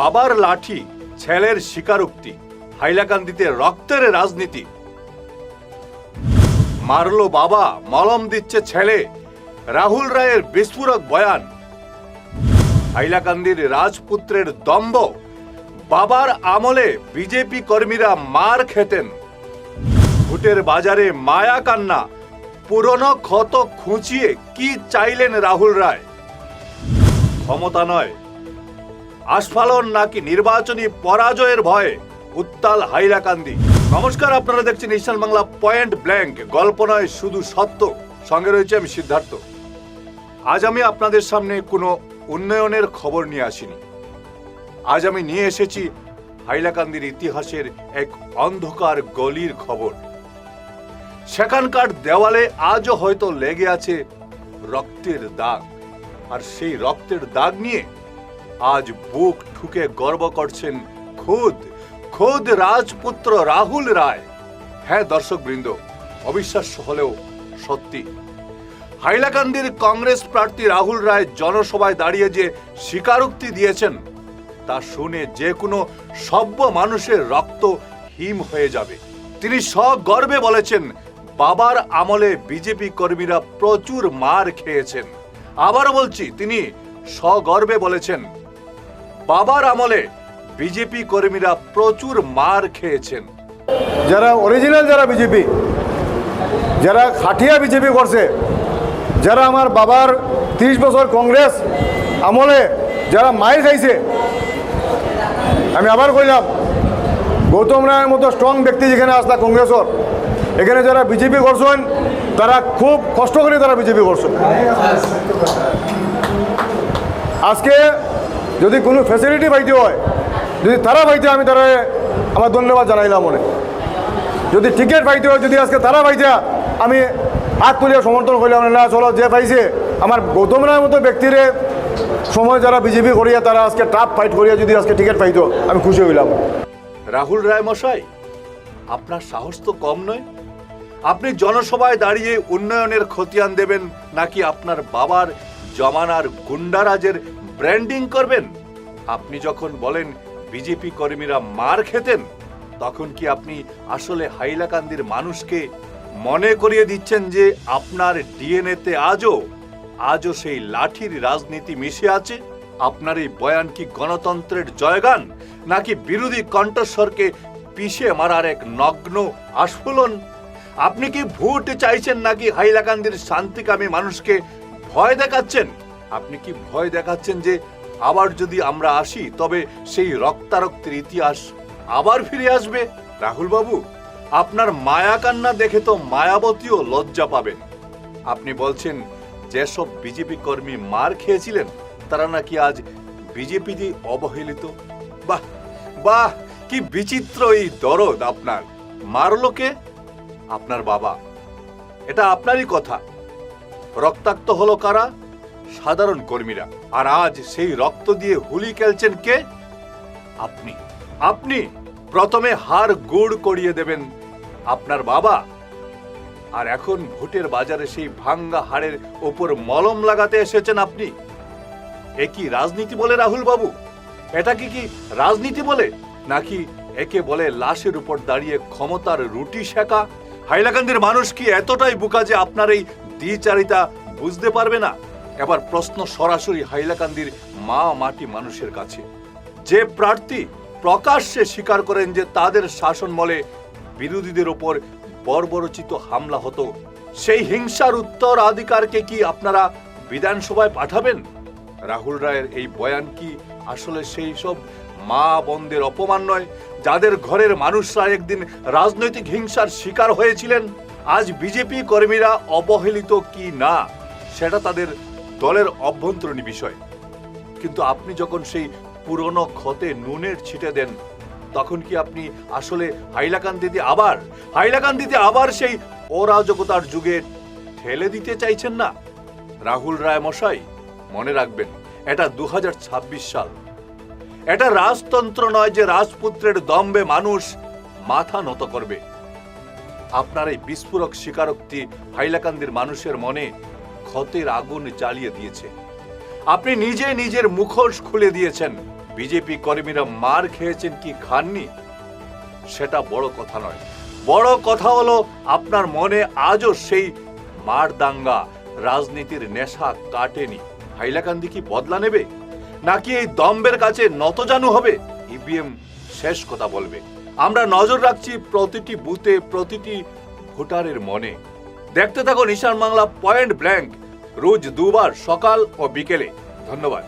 বাবার লাঠি ছেলের স্বীকারোক্তি, হাইলাকান্দিতে রক্তের রাজনীতি। মারলো বাবা, মলম দিচ্ছে ছেলে, রাহুল রায়ের বিস্ফোরক বয়ান। হাইলাকান্দির রাজপুত্রের দম্ভ, বাবার আমলে বিজেপি কর্মীরা মার খেতেন। ভোটের বাজারে মায়া কান্না, পুরনো ক্ষত খুঁচিয়ে কি চাইলেন রাহুল রায়? ক্ষমতা নয়, আস্ফালন নাকি নির্বাচনী পরাজয়ের ভয়ে উত্তাল হাইলাকান্দি। নমস্কার, আপনারা দেখছেন ঈশান বাংলা পয়েন্ট ব্ল্যাঙ্ক। গল্প নয়, শুধু সত্য। সঙ্গে রয়েছে আমি সিদ্ধার্থ। আজ আমি আপনাদের সামনে কোনো উন্নয়নের খবর নিয়ে আসিনি। আজ আমি নিয়ে এসেছি হাইলাকান্দির ইতিহাসের এক অন্ধকার গলির খবর। সেখানকার দেওয়ালে আজও হয়তো লেগে আছে রক্তের দাগ, আর সেই রক্তের দাগ নিয়ে আজ বুক ঠুকে গর্ব করছেন খোদ রাজপুত্র রাহুল রায়। হ্যাঁ দর্শক বৃন্দ, অবিশ্বাস্য হলেও সত্যি। হাইলাকান্দির কংগ্রেস প্রার্থী রাহুল রায় জনসভায় দাঁড়িয়ে যে স্বীকারোক্তি দিয়েছেন তা শুনে যে কোনো সভ্য মানুষের রক্ত হিম হয়ে যাবে। তিনি সগর্বে বলেছেন, বাবার আমলে বিজেপি কর্মীরা প্রচুর মার খেয়েছেন। আবারও বলছি, তিনি সগর্বে বলেছেন, বাবার আমলে বিজেপি কর্মীরা প্রচুর মার খেয়েছেন। যারা অরিজিনাল, যারা বিজেপি, যারা খাটিয়া বিজেপি করছে, যারা আমার বাবার 30 বছর কংগ্রেস আমলে যারা মাইর খাইছে, আমি আবার কইলাম, গৌতম রায়ের মতো স্ট্রং ব্যক্তি যেখানে আসলা কংগ্রেসের, এখানে যারা বিজেপি করছেন তারা খুব কষ্ট করে তারা বিজেপি করছেন। আজকে যদি কোনো ফ্যাসিলিটি পাইতে হয়, যদি তারা পাইতে, আমি তারা আমার ধন্যবাদ জানাইলাম মনে। যদি টিকিট পাইতে হয়, যদি আজকে তারা পাইতে, আমি হাত তুলিয়া সমর্থন করলাম না, চলো যে পাইছে। আমার গৌতম রায়ের মতো ব্যক্তিরে সময় যারা বিজেপি করিয়া তারা আজকে টাফ ফাইট করিয়া যদি আজকে টিকিট পাইতো, আমি খুশি হইলাম। রাহুল রায় মশাই, আপনার সাহস তো কম নয়। আপনি জনসভায় দাঁড়িয়ে উন্নয়নের খতিয়ান দেবেন, নাকি আপনার বাবার জমানার গুন্ডারাজের ব্র্যান্ডিং করবেন? আপনি যখন বলেন বিজেপি কর্মীরা মার খেতেন, তখন কি আপনি আসলে হাইলাকান্দির মানুষকে মনে করিয়ে দিচ্ছেন যে আপনার ডিএনএতে আজও সেই লাঠির রাজনীতি মিশে আছে? আপনার এই বয়ান কি গণতন্ত্রের জয়গান, নাকি বিরোধী কণ্ঠস্বরকে পিষে মারার এক নগ্ন আস্ফুলন? আপনি কি ভোট চাইছেন, নাকি হাইলাকান্দির শান্তিকামী মানুষকে ভয় দেখাচ্ছেন? আপনি কি ভয় দেখাচ্ছেন যে আবার যদি আমরা আসি তবে সেই রক্তারক্তের ইতিহাস আবার ফিরে আসবে? রাহুল বাবু, আপনার মায়া কান্না দেখে তো মায়াবতীও লজ্জা পাবেন। আপনি বলছেন যেসব বিজেপি কর্মী মার খেয়েছিলেন তারা নাকি আজ বিজেপিতে অবহেলিত। বাহ বাহ, কি বিচিত্র এই দরদ আপনার। মারলো কে? আপনার বাবা। এটা আপনারই কথা। রক্তাক্ত হলো কারা? সাধারণ কর্মীরা। আর আজ সেই রক্ত দিয়ে হুলি খেলছেন কে? আপনি প্রথমে হাড় গুড় করিয়ে দেবেন আপনার বাবা, আর এখন ভোটের বাজারে সেই ভাঙ্গা হাড়ের ওপর মলম লাগাতে এসেছেন আপনি। এ কি রাজনীতি বলে রাহুল বাবু? এটা কি রাজনীতি বলে, নাকি একে বলে লাশের উপর দাঁড়িয়ে ক্ষমতার রুটি শেখা? হাইলাকান্দির মানুষ কি এতটাই বোকা যে আপনার এই দ্বিচারিতা বুঝতে পারবে না? এবার প্রশ্ন সরাসরি হাইলাকান্দির মা মাটি মানুষের কাছে। যে প্রার্থী প্রকাশ্যে স্বীকার করেন যে তাদের শাসনমলে বিরোধীদের ওপর বর্বরচিত হামলা হতো, সেই হিংসার উত্তরাধিকারকে কি আপনারা বিধানসভায় পাঠাবেন? রাহুল রায়ের এই বয়ান কি আসলে সেই সব মা বোনদের অপমান নয়, যাদের ঘরের মানুষরা একদিন রাজনৈতিক হিংসার শিকার হয়েছিলেন? আজ বিজেপি কর্মীরা অবহেলিত কি না সেটা তাদের দলের অভ্যন্তরীণ বিষয়, কিন্তু আপনি যখন সেই পুরনো ক্ষতে নুনের ছিটে দেন, তখন কি আপনি আসলে হাইলাকান্দিতে আবার সেই অরাজকতার যুগে ঠেলে দিতে চাইছেন না? রাহুল রায় মশাই, মনে রাখবেন, এটা 2026 সাল। এটা রাজতন্ত্র নয় যে রাজপুত্রের দম্বে মানুষ মাথা নত করবে। আপনার এই বিস্ফোরক স্বীকারোক্তি হাইলাকান্দির মানুষের মনে ক্ষতের আগুন জ্বালিয়ে দিয়েছে। আপনি নিজে নিজের মুখোশ খুলে দিয়েছেন। বিজেপি কর্মীরা মার খেয়েছেন কি খাননি সেটা বড় কথা নয়। বড় কথা হলো আপনার মনে আজও সেই মার দাঙ্গা রাজনীতির নেশা কাটেনি। হাইলাকান্দি কি বদলা নেবে, নাকি এই দম্বের কাছে নতজানু হবে? ইভিএম শেষ কথা বলবে। আমরা নজর রাখছি প্রতিটি বুথে, প্রতিটি ভোটারের মনে। দেখতে থাকুন ঈশান বাংলা পয়েন্ট ব্ল্যাঙ্ক, রোজ দুবার সকাল ও বিকেলে। ধন্যবাদ।